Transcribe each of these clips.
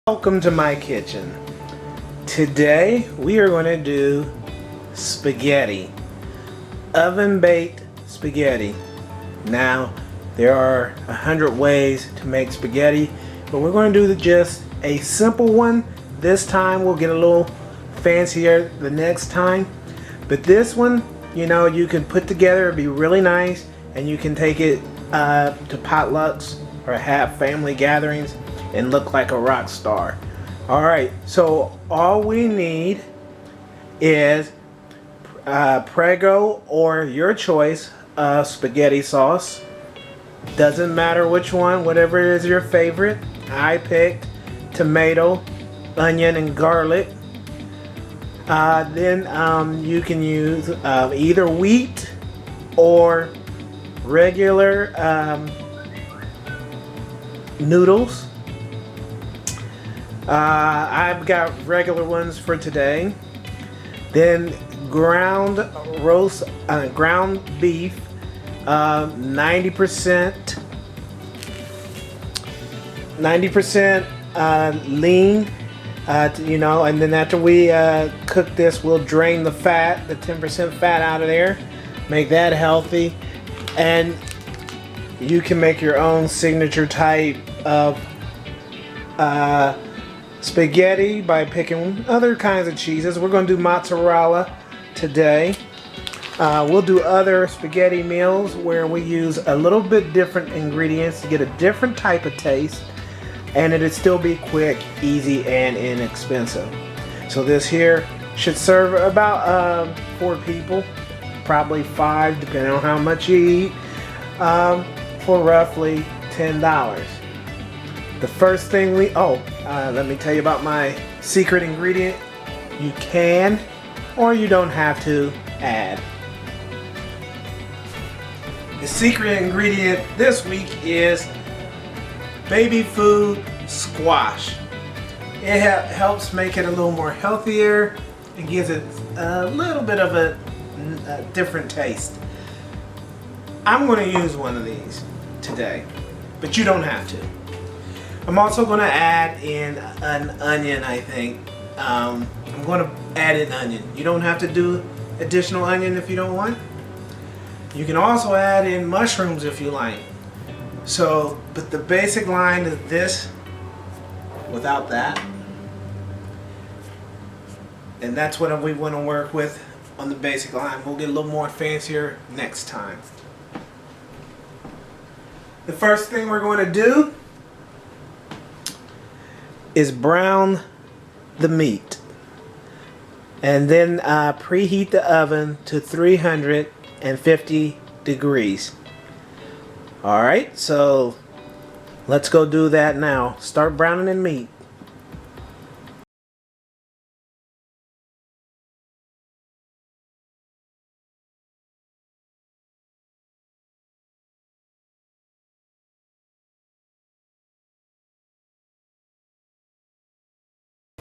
Welcome to my kitchen. Today we are going to do spaghetti, oven baked spaghetti. Now there are 100 ways to make spaghetti, but we're going to do just a simple one. This time we'll get a little fancier the next time, but this one, you can put together, it'd be really nice, and you can take it to potlucks or have family gatherings and look like a rock star. Alright, so all we need is Prego or your choice of spaghetti sauce. Doesn't matter which one, whatever is your favorite. I picked tomato, onion, and garlic. Then you can use either wheat or regular noodles. I've got regular ones for today. Then ground beef, 90% lean. And then after we cook this, we'll drain the 10% fat out of there, make that healthy, and you can make your own signature type of spaghetti by picking other kinds of cheeses. We're going to do mozzarella today. We'll do other spaghetti meals where we use a little bit different ingredients to get a different type of taste, and it'll still be quick, easy, and inexpensive. So this here should serve about 4 people, probably 5 depending on how much you eat, for roughly $10. The first thing let me tell you about my secret ingredient. You can or you don't have to add. The secret ingredient this week is baby food squash. It helps make it a little more healthier and gives it a little bit of a different taste. I'm going to use one of these today, but you don't have to. I'm also going to add in an onion, I think. I'm going to add an onion. You don't have to do additional onion if you don't want. You can also add in mushrooms if you like. So, but the basic line is this without that. And that's what we want to work with on the basic line. We'll get a little more fancier next time. The first thing we're going to do is brown the meat, and then preheat the oven to 350 degrees. Alright, so let's go do that now. Start browning the meat.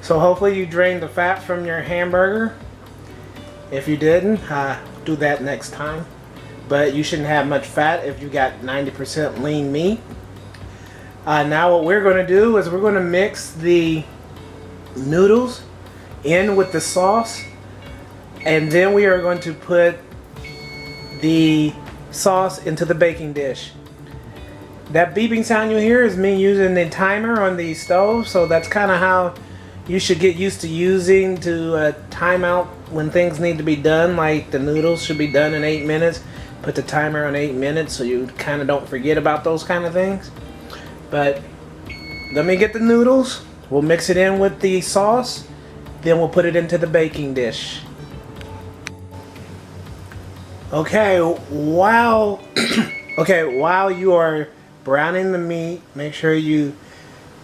So hopefully you drained the fat from your hamburger. If you didn't, do that next time. But you shouldn't have much fat if you got 90% lean meat. Now what we're going to do is we're going to mix the noodles in with the sauce. And then we are going to put the sauce into the baking dish. That beeping sound you hear is me using the timer on the stove. So that's kind of how you should get used to using to time out when things need to be done. Like the noodles should be done in 8 minutes. Put the timer on 8 minutes so you kind of don't forget about those kind of things. But let me get the noodles. We'll mix it in with the sauce. Then we'll put it into the baking dish. Okay, while you are browning the meat, make sure you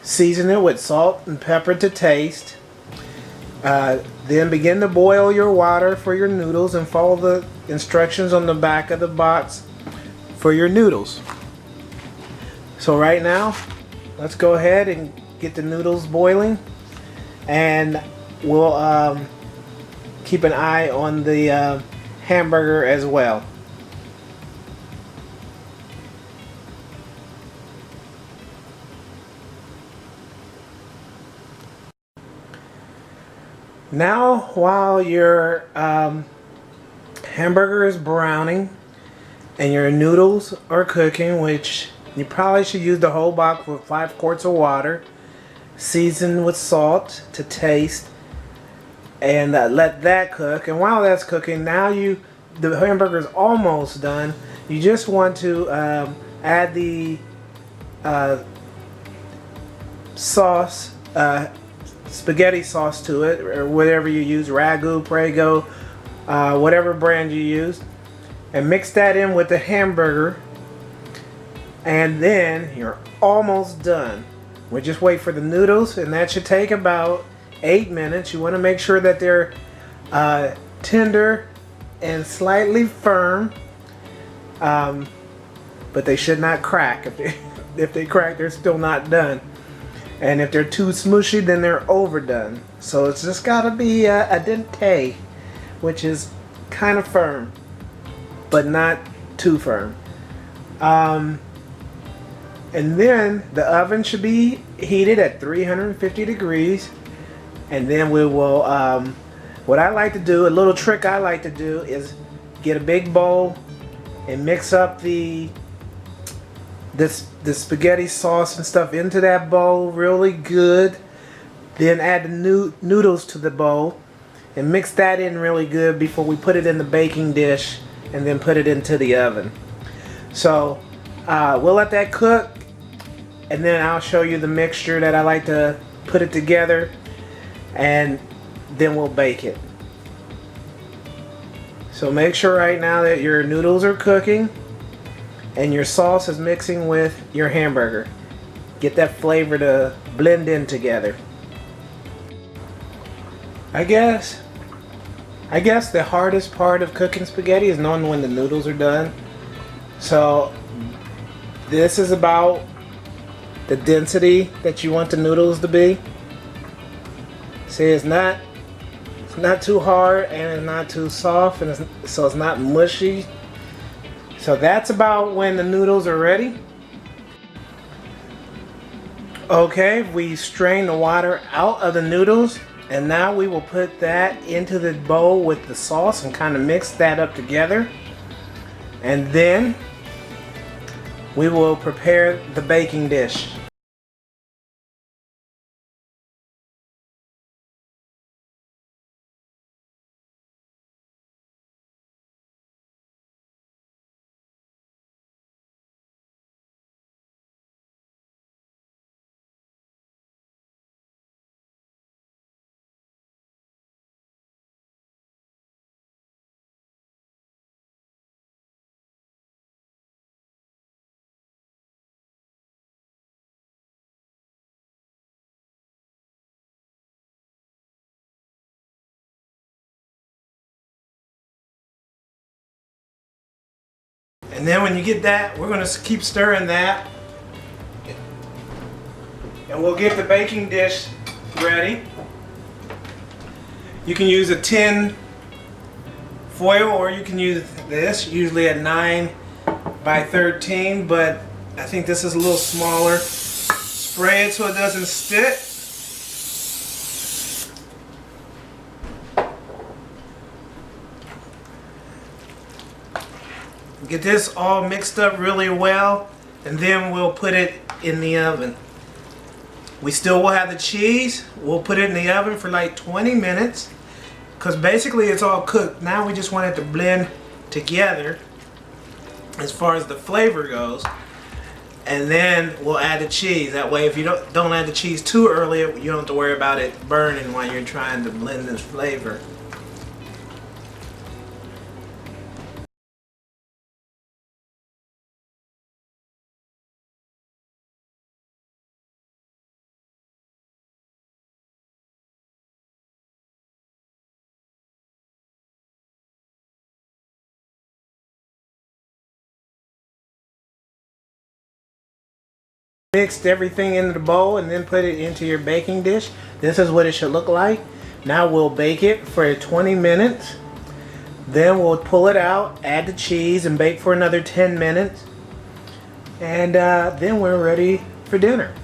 season it with salt and pepper to taste. Then begin to boil your water for your noodles and follow the instructions on the back of the box for your noodles. So right now, let's go ahead and get the noodles boiling, and we'll keep an eye on the hamburger as well. Now, while your hamburger is browning and your noodles are cooking, which you probably should use the whole box with 5 quarts of water, season with salt to taste, and let that cook. And while that's cooking, now the hamburger is almost done. You just want to add the sauce, spaghetti sauce to it, or whatever you use, Ragu, Prego, whatever brand you use, and mix that in with the hamburger, and then you're almost done. We just wait for the noodles, and that should take about 8 minutes. You want to make sure that they're tender and slightly firm, but they should not crack. If they crack, they're still not done. And if they're too smushy, then they're overdone. So it's just gotta be a dente, which is kind of firm, but not too firm. And then the oven should be heated at 350 degrees. And then we will, what I like to do, a little trick I like to do is get a big bowl and mix up the spaghetti sauce and stuff into that bowl really good. Then add the noodles to the bowl and mix that in really good before we put it in the baking dish and then put it into the oven. So we'll let that cook, and then I'll show you the mixture that I like to put it together, and then we'll bake it. So make sure right now that your noodles are cooking and your sauce is mixing with your hamburger. Get that flavor to blend in together. I guess the hardest part of cooking spaghetti is knowing when the noodles are done. So this is about the density that you want the noodles to be. See, it's not too hard and it's not too soft, and so it's not mushy. So that's about when the noodles are ready. Okay, we strain the water out of the noodles, and now we will put that into the bowl with the sauce and kind of mix that up together. And then we will prepare the baking dish. And then when you get that, we're going to keep stirring that. And we'll get the baking dish ready. You can use a tin foil, or you can use this, usually a 9 by 13, but I think this is a little smaller. Spray it so it doesn't stick. Get this all mixed up really well, and then we'll put it in the oven. We still will have the cheese. We'll put it in the oven for like 20 minutes, because basically it's all cooked. Now we just want it to blend together as far as the flavor goes, and then we'll add the cheese. That way, if you don't add the cheese too early, you don't have to worry about it burning while you're trying to blend this flavor. Mixed everything into the bowl and then put it into your baking dish. This is what it should look like. Now we'll bake it for 20 minutes. Then we'll pull it out, add the cheese, and bake for another 10 minutes. And then we're ready for dinner.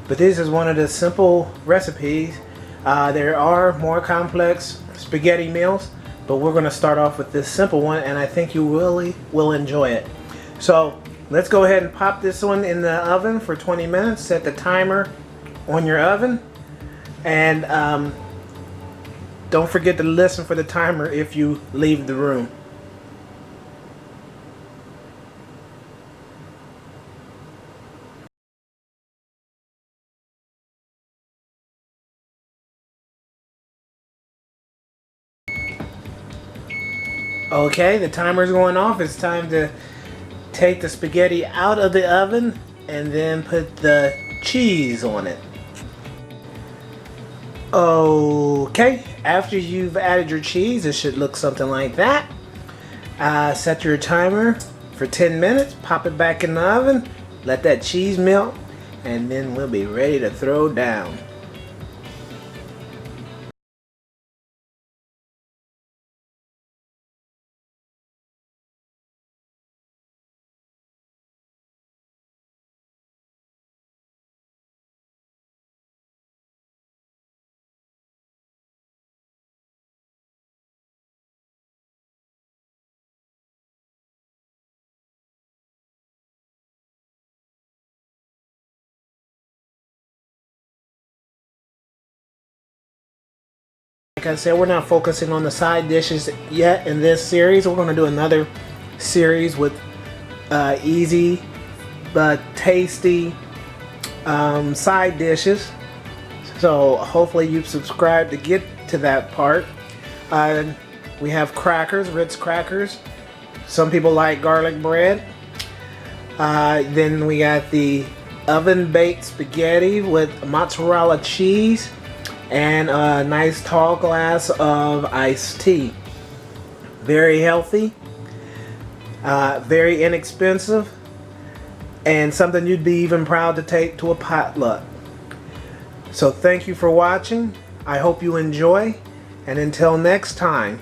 But this is one of the simple recipes There are more complex spaghetti meals, but we're going to start off with this simple one, and I think you really will enjoy it. So let's go ahead and pop this one in the oven for 20 minutes. Set the timer on your oven, and don't forget to listen for the timer if you leave the room. Okay, the timer's going off. It's time to take the spaghetti out of the oven and then put the cheese on it. Okay, after you've added your cheese, it should look something like that. Set your timer for 10 minutes, pop it back in the oven, let that cheese melt, and then we'll be ready to throw down. Like I said, we're not focusing on the side dishes yet in this series. We're going to do another series with easy but tasty side dishes. So hopefully you've subscribed to get to that part. We have crackers, Ritz crackers. Some people like garlic bread. Then we got the oven baked spaghetti with mozzarella cheese and a nice tall glass of iced tea. Very healthy, very inexpensive, and something you'd be even proud to take to a potluck. So thank you for watching. I hope you enjoy, and until next time,